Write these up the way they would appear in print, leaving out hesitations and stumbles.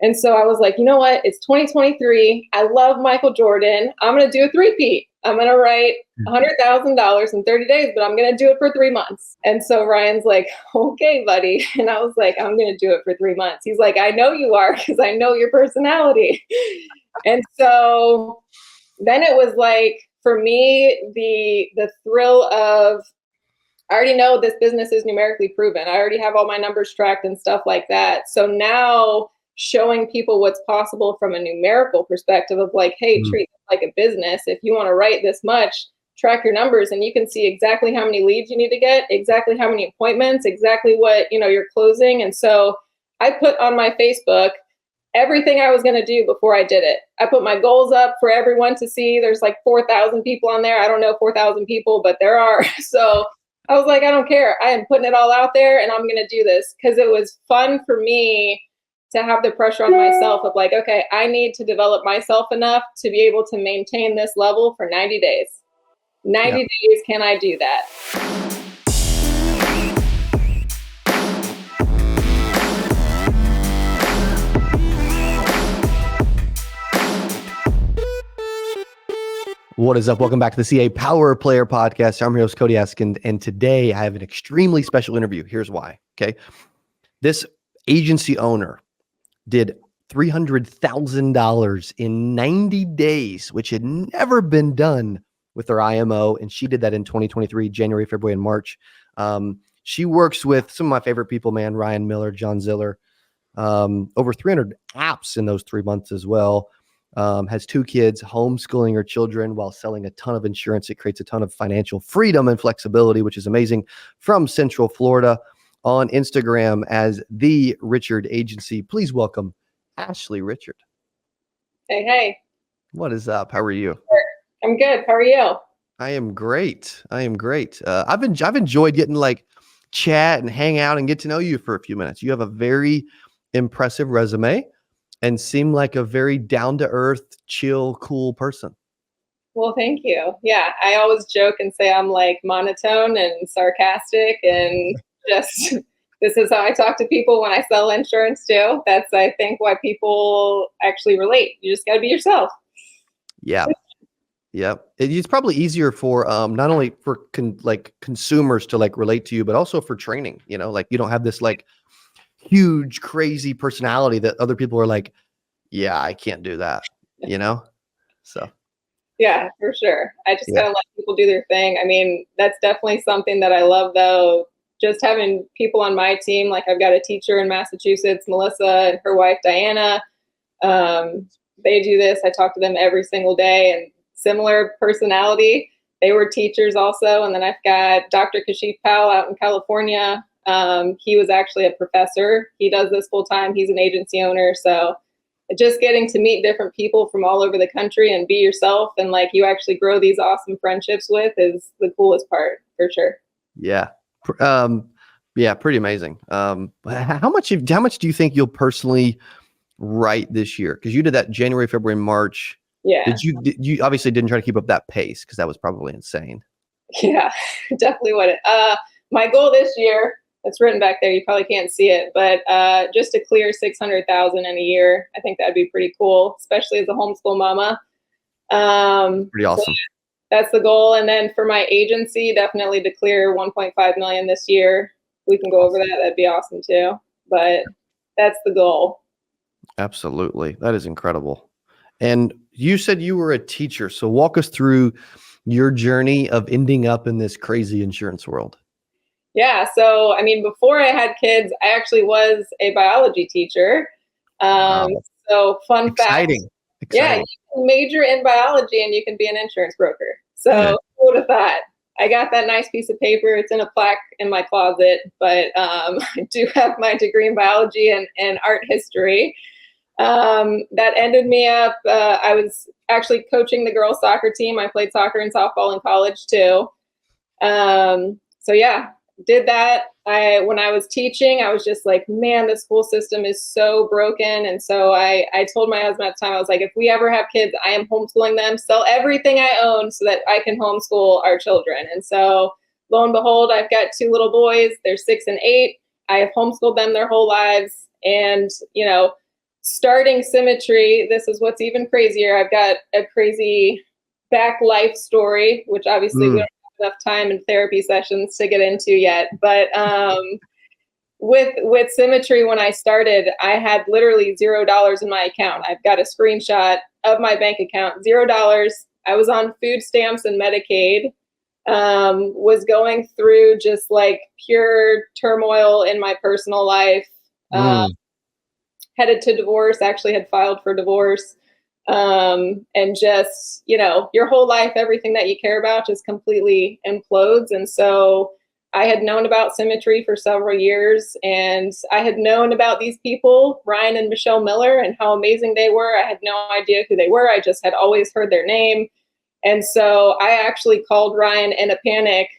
And so I was like, you know what? It's 2023. I love Michael Jordan. I'm going to do a three-peat. I'm going to write $100,000 in 30 days, but I'm going to do it for 3 months. And so Ryan's like, okay, buddy. And I was like, I'm going to do it for 3 months. He's like, I know you are, because I know your personality. And so then it was like, for me, the thrill of, I already know this business is numerically proven. I already have all my numbers tracked and stuff like that. So now showing people what's possible from a numerical perspective of like, hey, treat it like a business. If you want to write this much, track your numbers and you can see exactly how many leads you need to get, exactly how many appointments, exactly what, you're closing. And so I put on my Facebook everything I was going to do before I did it. I put my goals up for everyone to see. There's like 4,000 people on there. I don't know 4,000 people, but there are. So I was like, I don't care. I am putting it all out there and I'm going to do this because it was fun for me to have the pressure on myself of like, okay, I need to develop myself enough to be able to maintain this level for 90 days. 90 days, can I do that? What is up? Welcome back to the CA Power Player Podcast. I'm your host, Cody Askins, and today I have an extremely special interview. Here's why, okay? This agency owner did $300,000 in 90 days, which had never been done with their IMO, and she did that in 2023, January, February, and March. She works with some of my favorite people, man, Ryan Miller, John Ziller, over 300 apps in those 3 months as well. Has 2 kids, homeschooling her children while selling a ton of insurance. It creates a ton of financial freedom and flexibility, which is amazing. From Central Florida, on Instagram as The Richard Agency. Please welcome Ashley Richard. Hey. What is up? How are you? I'm good. How are you? I am great. I've enjoyed getting like chat and hang out and get to know you for a few minutes. You have a very impressive resume and seem like a very down-to-earth, chill, cool person. Well, thank you. Yeah, I always joke and say I'm like monotone and sarcastic and just this is how I talk to people when I sell insurance too. That's, I think, why people actually relate. You just got to be yourself. Yeah. It's probably easier for not only for consumers to like relate to you, but also for training. Like you don't have this like huge, crazy personality that other people are like, yeah, I can't do that, So. Yeah, for sure. I just gotta let people do their thing. I mean, that's definitely something that I love though. Just having people on my team, like I've got a teacher in Massachusetts, Melissa, and her wife, Diana. They do this. I talk to them every single day and similar personality. They were teachers also. And then I've got Dr. Kashif Powell out in California. He was actually a professor. He does this full time. He's an agency owner. So just getting to meet different people from all over the country and be yourself and like you actually grow these awesome friendships with is the coolest part for sure. Yeah. Pretty amazing. How much do you think you'll personally write this year? Because you did that January, February, March. Yeah. Did you obviously didn't try to keep up that pace because that was probably insane. Yeah, definitely would. My goal this year, it's written back there. You probably can't see it, but just to clear 600,000 in a year, I think that'd be pretty cool, especially as a homeschool mama. Pretty awesome. So that's the goal. And then for my agency, definitely to clear 1.5 million this year. We can go over that. That'd be awesome too. But that's the goal. Absolutely. That is incredible. And you said you were a teacher. So walk us through your journey of ending up in this crazy insurance world. Yeah. So, I mean, before I had kids, I actually was a biology teacher. Wow. So fun Exciting. fact. Yeah, you can major in biology and you can be an insurance broker. So who would have thought? I got that nice piece of paper. It's in a plaque in my closet, but I do have my degree in biology and art history. That ended me up. I was actually coaching the girls' soccer team. I played soccer and softball in college too. So yeah, did that. When I was teaching, I was just like, man, the school system is so broken. And so I told my husband at the time, I was like, if we ever have kids, I am homeschooling them, sell everything I own so that I can homeschool our children. And so lo and behold, I've got 2 little boys. They're 6 and 8. I have homeschooled them their whole lives. And, starting Symmetry, this is what's even crazier. I've got a crazy back life story, which obviously we don't have enough time in therapy sessions to get into yet. But with Symmetry, when I started, I had literally $0 in my account. I've got a screenshot of my bank account, $0. I was on food stamps and Medicaid. Was going through just like pure turmoil in my personal life. Headed to divorce, actually had filed for divorce. And just, your whole life, everything that you care about just completely implodes. And so I had known about Symmetry for several years, and I had known about these people, Ryan and Michelle Miller, and how amazing they were. I had no idea who they were. I just had always heard their name. And so I actually called Ryan in a panic.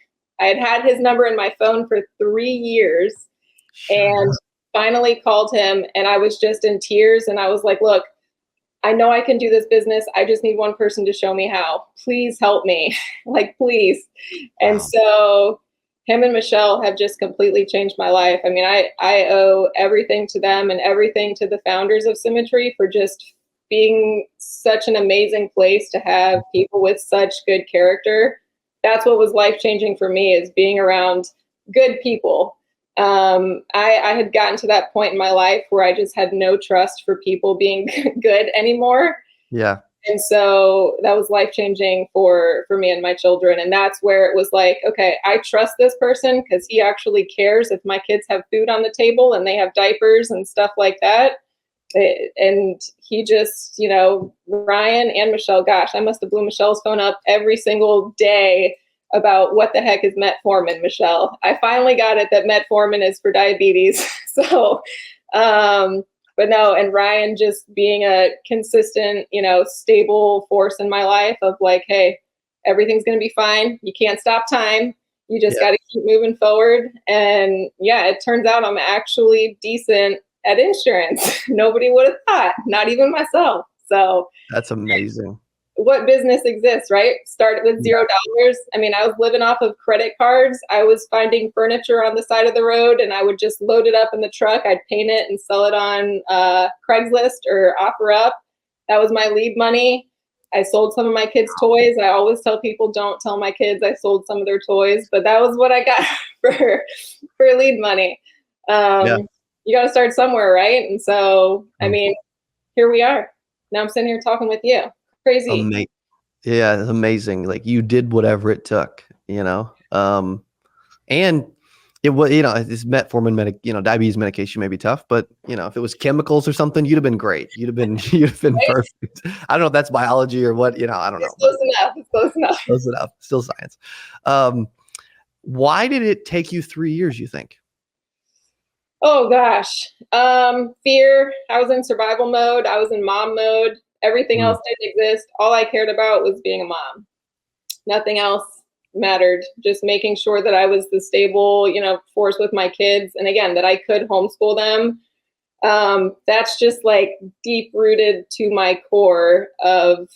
I had had his number in my phone for 3 years and finally called him, and I was just in tears. And I was like, look, I know I can do this business. I just need one person to show me how. Please help me. Like, please. And so him and Michelle have just completely changed my life. I mean, I owe everything to them and everything to the founders of Symmetry for just being such an amazing place to have people with such good character. That's what was life-changing for me, is being around good people. I had gotten to that point in my life where I just had no trust for people being good anymore. Yeah. And so that was life-changing for me and my children. And that's where it was like, okay, I trust this person because he actually cares if my kids have food on the table and they have diapers and stuff like that. And he just, Ryan and Michelle, gosh, I must have blew Michelle's phone up every single day about what the heck is metformin, Michelle. I finally got it that metformin is for diabetes. So, but no, and Ryan just being a consistent, stable force in my life of like, hey, everything's going to be fine. You can't stop time. You just got to keep moving forward. And yeah, it turns out I'm actually decent at insurance. Nobody would have thought, not even myself. So that's amazing. What business exists, right? Started with $0. I mean, I was living off of credit cards. I was finding furniture on the side of the road, and I would just load it up in the truck. I'd paint it and sell it on Craigslist or OfferUp. That was my lead money. I sold some of my kids' toys. I always tell people, don't tell my kids I sold some of their toys, but that was what I got for lead money. You got to start somewhere, right? And so, I mean, here we are. Now I'm sitting here talking with you. Crazy. Yeah, it's amazing. Like, you did whatever it took, and it was, it's metformin, diabetes medication may be tough, but if it was chemicals or something, you'd have been great. You'd have been right? Perfect. I don't know if that's biology or what, I don't know. It's close enough. Close enough. Still science. Why did it take you 3 years, you think? Oh gosh. Fear. I was in survival mode. I was in mom mode. Everything else didn't exist. All I cared about was being a mom. Nothing else mattered. Just making sure that I was the stable, force with my kids. And again, that I could homeschool them. That's just like deep rooted to my core of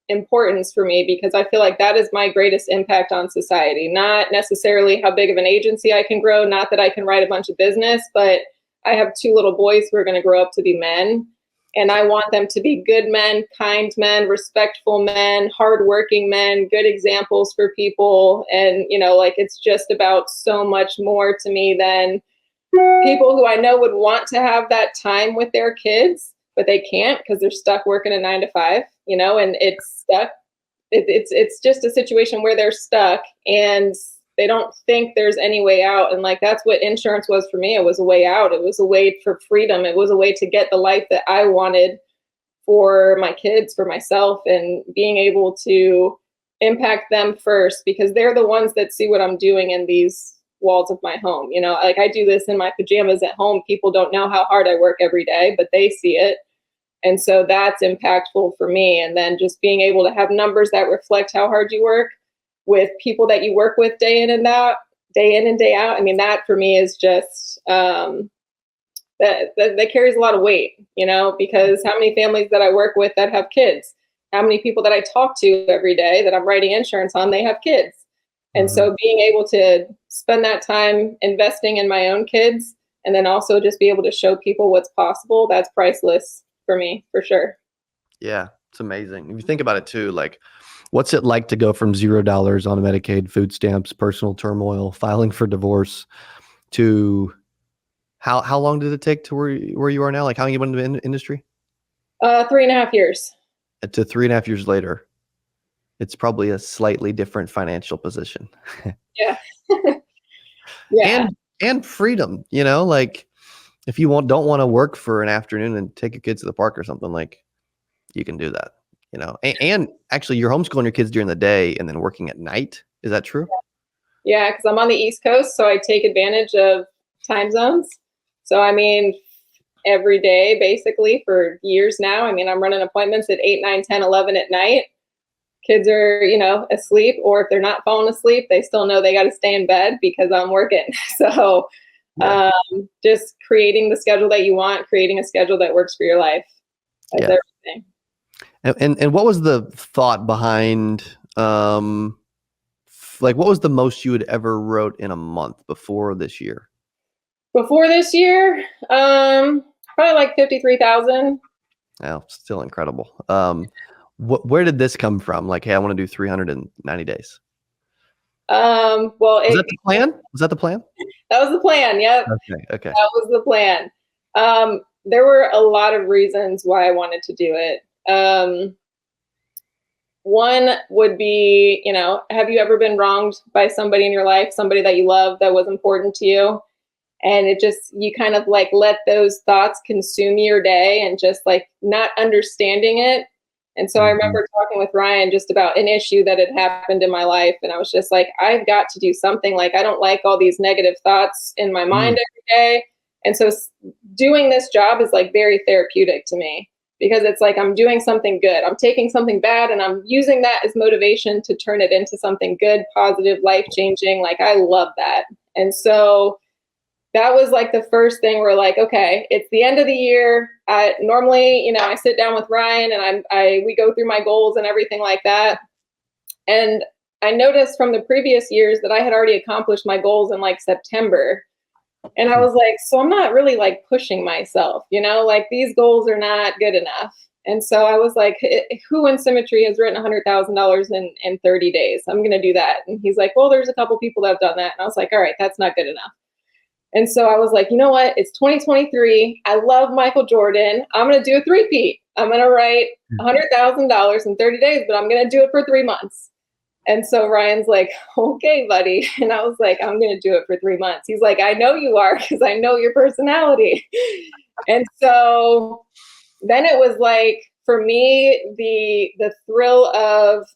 importance for me, because I feel like that is my greatest impact on society. Not necessarily how big of an agency I can grow, not that I can write a bunch of business, but I have 2 little boys who are going to grow up to be men. And I want them to be good men, kind men, respectful men, hardworking men, good examples for people. And, it's just about so much more to me than people who I know would want to have that time with their kids, but they can't because they're stuck working a 9 to 5, and it's stuck. It's just a situation where they're stuck and they don't think there's any way out. And like, that's what insurance was for me. It was a way out. It was a way for freedom. It was a way to get the life that I wanted for my kids, for myself, and being able to impact them first, because they're the ones that see what I'm doing in these walls of my home. Like, I do this in my pajamas at home. People don't know how hard I work every day, but they see it. And so that's impactful for me. And then just being able to have numbers that reflect how hard you work with people that you work with day in and out. I mean, that for me is just that carries a lot of weight, because how many families that I work with that have kids, how many people that I talk to every day that I'm writing insurance on, they have kids. And so being able to spend that time investing in my own kids, and then also just be able to show people what's possible, that's priceless for me, for sure. Yeah, it's amazing. If you think about it too, like what's it like to go from $0 on Medicaid, food stamps, personal turmoil, filing for divorce to how long did it take to where you are now? Like how long you went into the industry? 3.5 years. To 3.5 years later, it's probably a slightly different financial position. Yeah. Yeah. And freedom, like if you don't want to work for an afternoon and take your kids to the park or something, like you can do that, and actually you're homeschooling your kids during the day and then working at night. Is that true? Yeah, because I'm on the East Coast, so I take advantage of time zones. So I mean, every day basically for years now. I mean, I'm running appointments at 8, 9, 10, 11 at night. Kids are, asleep, or if they're not falling asleep, they still know they got to stay in bed because I'm working. So Yeah. just creating the schedule that you want, creating a schedule that works for your life. That's everything. And what was the thought behind like what was the most you had ever wrote in a month before this year? Before this year, probably like 53,000. Oh, still incredible. Where did this come from? Like, hey, I want to do 390 days. Well, Was that the plan? Was that the plan? That was the plan. Yep. Okay. That was the plan. There were a lot of reasons why I wanted to do it. One would be, have you ever been wronged by somebody in your life, somebody that you love that was important to you? And it just, you kind of like let those thoughts consume your day and just like not understanding it. And so I remember talking with Ryan just about an issue that had happened in my life. And I was just like, I've got to do something. Like, I don't like all these negative thoughts in my mind every day. And so doing this job is like very therapeutic to me because it's like I'm doing something good. I'm taking something bad and I'm using that as motivation to turn it into something good, positive, life-changing. Like, I love that. And so that was like the first thing we're like, okay, it's the end of the year. Normally, I sit down with Ryan and we go through my goals and everything like that. And I noticed from the previous years that I had already accomplished my goals in like September. And I was like, so I'm not really like pushing myself, like these goals are not good enough. And so I was like, who in Symmetry has written $100,000 in 30 days? I'm going to do that. And he's like, well, there's a couple people that have done that. And I was like, all right, that's not good enough. And so I was like, you know what? It's 2023. I love Michael Jordan. I'm going to do a three-peat. I'm going to write $100,000 in 30 days, but I'm going to do it for 3 months. And so Ryan's like, okay, buddy. And I was like, I'm going to do it for 3 months. He's like, I know you are because I know your personality. And so then it was like, for me, the thrill of,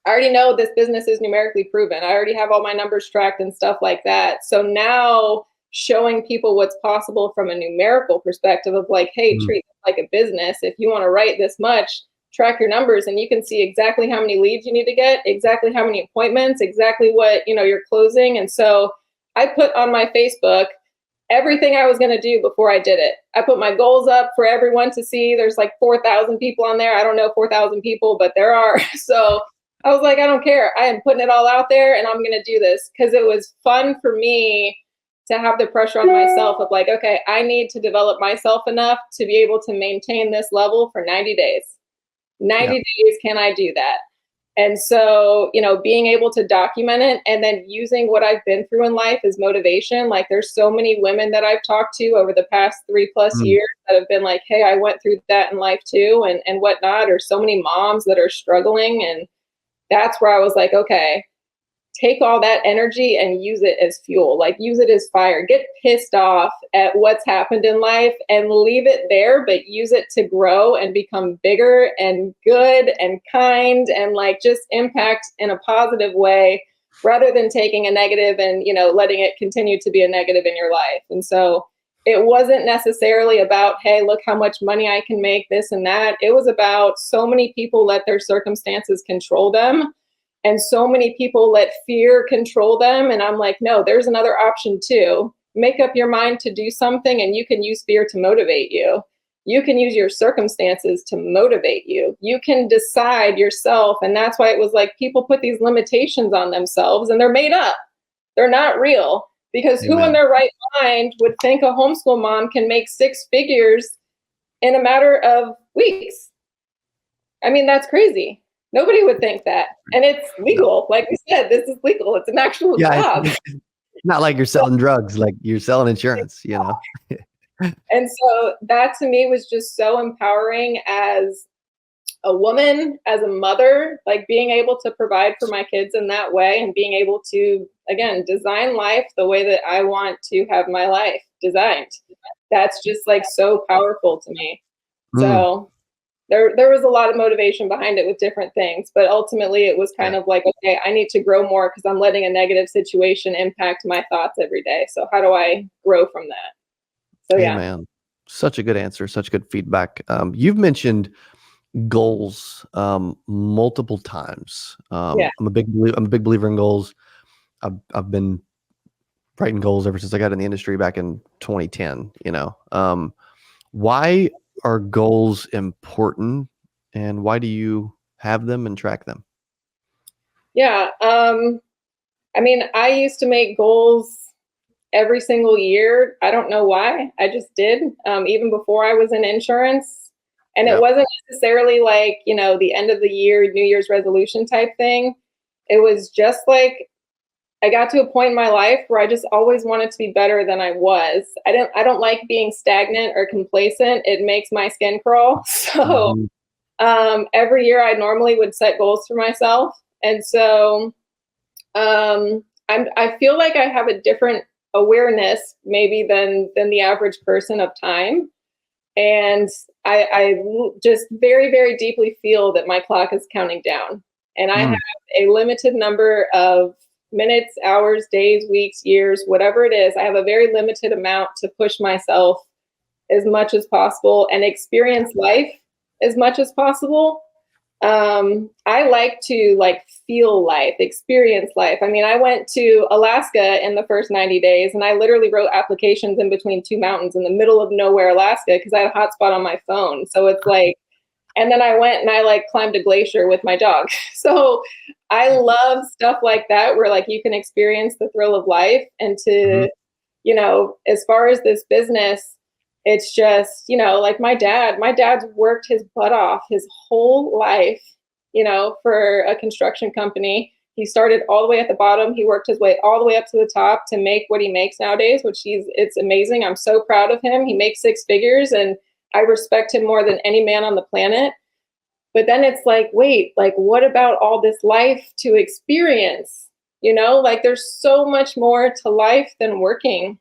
I already know this business is numerically proven. I already have all my numbers tracked and stuff like that. So now showing people what's possible from a numerical perspective of like, hey, treat it like a business. If you want to write this much, track your numbers and you can see exactly how many leads you need to get, exactly how many appointments, exactly what, you're closing. And so I put on my Facebook everything I was going to do before I did it. I put my goals up for everyone to see. There's like 4,000 people on there. I don't know 4,000 people, but there are. So I was like, I don't care. I am putting it all out there and I'm going to do this because it was fun for me to have the pressure on myself of like, okay, I need to develop myself enough to be able to maintain this level for 90 days. 90 days, can I do that? And so, being able to document it and then using what I've been through in life as motivation. Like there's so many women that I've talked to over the past 3+ years that have been like, hey, I went through that in life too and whatnot, or so many moms that are struggling. And that's where I was like, okay, take all that energy and use it as fuel, like use it as fire. Get pissed off at what's happened in life and leave it there, but use it to grow and become bigger and good and kind and like just impact in a positive way rather than taking a negative and, letting it continue to be a negative in your life. And so it wasn't necessarily about, hey, look how much money I can make, this and that. It was about so many people let their circumstances control them. And so many people let fear control them. And I'm like, no, there's another option too. Make up your mind to do something and you can use fear to motivate you. You can use your circumstances to motivate you. You can decide yourself. And that's why it was like people put these limitations on themselves and they're made up. They're not real. Because who in their right mind would think a homeschool mom can make 6 figures in a matter of weeks. I mean, that's crazy. Nobody would think that. And it's No. legal. Like we said, this is legal. It's an actual Yeah, job. it's not like you're selling drugs, like you're selling insurance, you know? And so that to me was just so empowering as a woman, as a mother, like being able to provide for my kids in that way and being able to, again, design life the way that I want to have my life designed. That's just like so powerful to me. Mm, So there was a lot of motivation behind it with different things, but ultimately it was kind yeah. of like, okay, I need to grow more because I'm letting a negative situation impact my thoughts every day. So how do I grow from that? So Hey, yeah. man. Such a good answer, such good feedback. You've mentioned goals multiple times. Yeah. I'm a big believer in goals. I've been writing goals ever since I got in the industry back in 2010, you know. Why are goals important and why do you have them and track them? Yeah. I mean, I used to make goals every single year. I don't know why. I just did, even before I was in insurance. And it Yep. wasn't necessarily like, the end of the year, New Year's resolution type thing. It was just like I got to a point in my life where I just always wanted to be better than I was. I don't like being stagnant or complacent. It makes my skin crawl. So Mhm. every year I normally would set goals for myself. And so I feel like I have a different awareness maybe than the average person of time. And I just very, very deeply feel that my clock is counting down. And I have Mm, a limited number of minutes, hours, days, weeks, years, whatever it is. I have a very limited amount to push myself as much as possible and experience life as much as possible. I like to like feel life, experience life. I mean, I went to Alaska in the first 90 days and I literally wrote applications in between two mountains in the middle of nowhere, Alaska, because I had a hotspot on my phone. So it's like, and then I went and I like climbed a glacier with my dog. So I love stuff like that where like you can experience the thrill of life and mhm. to, as far as this business, it's just, like my dad's worked his butt off his whole life, for a construction company. He started all the way at the bottom. He worked his way all the way up to the top to make what he makes nowadays, it's amazing. I'm so proud of him. He makes six figures and I respect him more than any man on the planet. But then it's like, wait, like, what about all this life to experience? Like, there's so much more to life than working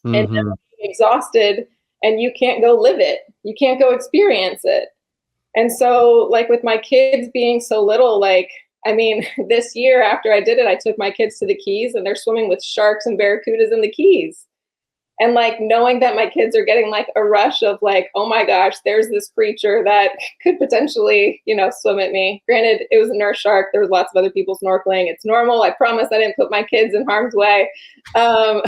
and Mhm. being exhausted, and you can't go live it. You can't go experience it. And so, like, with my kids being so little, like, I mean, this year after I did it, I took my kids to the Keys and they're swimming with sharks and barracudas in the Keys. And like knowing that my kids are getting like a rush of like, oh my gosh, there's this creature that could potentially, swim at me. Granted, it was a nurse shark. There was lots of other people snorkeling. It's normal. I promise I didn't put my kids in harm's way. Um,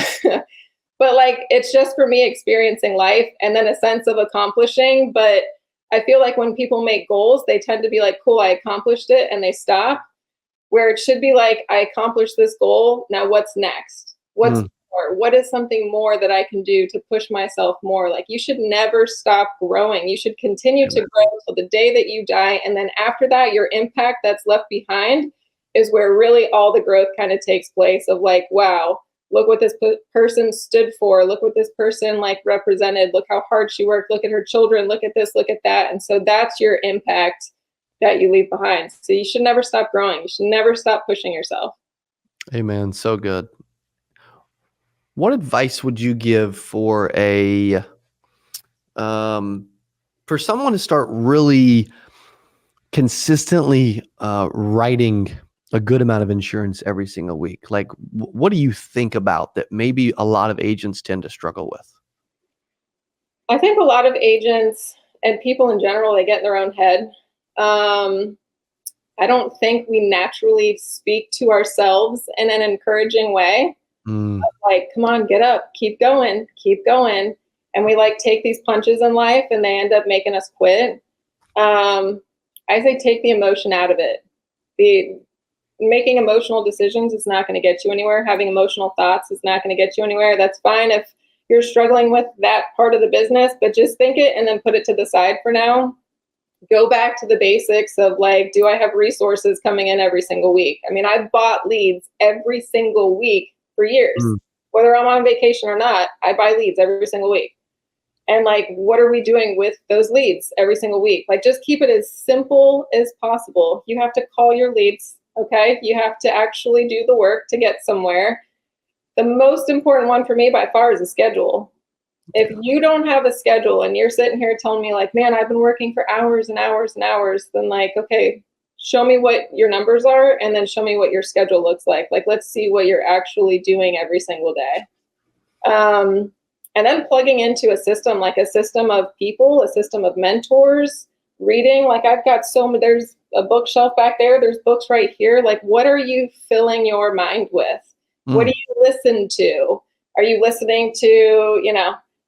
but like, it's just for me experiencing life and then a sense of accomplishing. But I feel like when people make goals, they tend to be like, cool, I accomplished it, and they stop. Where it should be like, I accomplished this goal. Now what's next? What's Mm, more? What is something more that I can do to push myself more? Like, you should never stop growing. You should continue to amen. grow until the day that you die. And then after that, your impact that's left behind is where really all the growth kind of takes place of like, wow, look what this person stood for. Look what this person like represented. Look how hard she worked. Look at her children. Look at this, look at that. And so that's your impact that you leave behind. So you should never stop growing. You should never stop pushing yourself. Amen. So good. What advice would you give um for someone to start really consistently writing a good amount of insurance every single week? Like, what do you think about that maybe a lot of agents tend to struggle with? I think a lot of agents and people in general, they get in their own head. Um, I don't think we naturally speak to ourselves in an encouraging way. Mm, Like, come on, get up, keep going, keep going. And we like take these punches in life and they end up making us quit. Um, I say take the emotion out of it. The Making emotional decisions is not going to get you anywhere. Having emotional thoughts is not going to get you anywhere. That's fine if you're struggling with that part of the business, but just think it and then put it to the side for now. Go back to the basics of like, do I have resources coming in every single week? I mean, I've bought leads every single week for years. Whether I'm on vacation or not, I buy leads every single week. And like, what are we doing with those leads every single week? Like, just keep it as simple as possible. You have to call your leads, okay? You have to actually do the work to get somewhere. The most important one for me by far is a schedule. If you don't have a schedule and you're sitting here telling me like, man, I've been working for hours and hours and hours, then like, okay, show me what your numbers are and then show me what your schedule looks like. Like, let's see what you're actually doing every single day. And then plugging into a system, like a system of people, a system of mentors, reading. Like I've got there's a bookshelf back there. There's books right here. Like, what are you filling your mind with? What do you listen to? Are you listening to,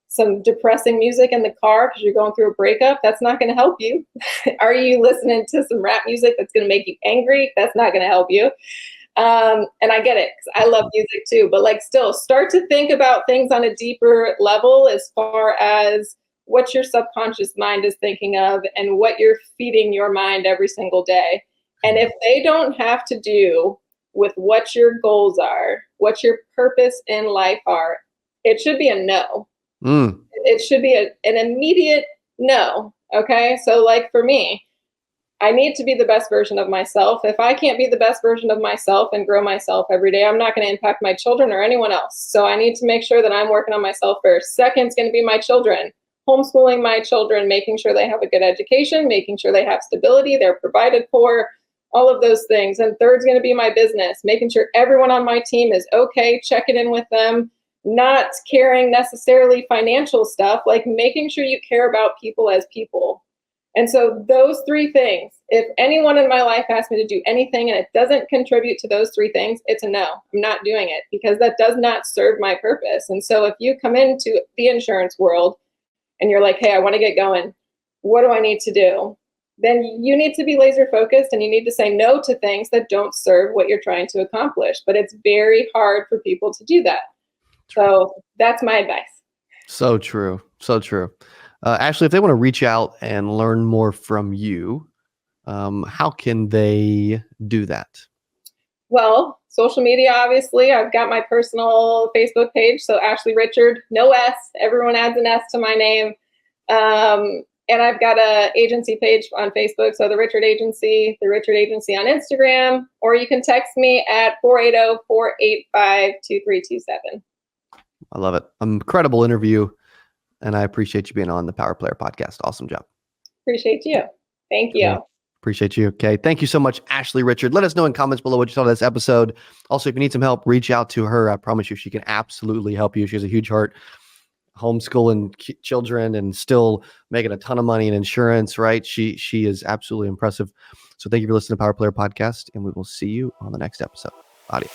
some depressing music in the car because you're going through a breakup? That's not going to help you. Are you listening to some rap music that's going to make you angry? That's not going to help you. And I get it, because I love music too, but like still start to think about things on a deeper level as far as what your subconscious mind is thinking of and what you're feeding your mind every single day. And if they don't have to do with what your goals are, what your purpose in life are, it should be a no. It should be an immediate no. Okay. So like for me, I need to be the best version of myself. If I can't be the best version of myself and grow myself every day, I'm not going to impact my children or anyone else. So I need to make sure that I'm working on myself first. Second is going to be my children. Homeschooling my children, making sure they have a good education, making sure they have stability, they're provided for, all of those things. And third is going to be my business, making sure everyone on my team is okay, checking in with them, not caring necessarily financial stuff, like making sure you care about people as people. And so those three things, if anyone in my life asks me to do anything and it doesn't contribute to those three things, it's a no. I'm not doing it because that does not serve my purpose. And so if you come into the insurance world and you're like, hey, I want to get going, what do I need to do? Then you need to be laser focused and you need to say no to things that don't serve what you're trying to accomplish. But it's very hard for people to do that. So that's my advice. So true. So true. Ashley, if they want to reach out and learn more from you, how can they do that? Well, social media, obviously. I've got my personal Facebook page. So Ashley Richard, no S. Everyone adds an S to my name. And I've got an agency page on Facebook. So the Richard Agency on Instagram, or you can text me at 480-485-2327. I love it. Incredible interview. And I appreciate you being on the Power Player podcast. Awesome job. Appreciate you. Thank you. Cool. Appreciate you. Okay. Thank you so much, Ashley Richard. Let us know in comments below what you thought of this episode. Also, if you need some help, reach out to her. I promise you, she can absolutely help you. She has a huge heart, homeschooling children and still making a ton of money in insurance, right? She is absolutely impressive. So thank you for listening to Power Player Podcast, and we will see you on the next episode. Adios.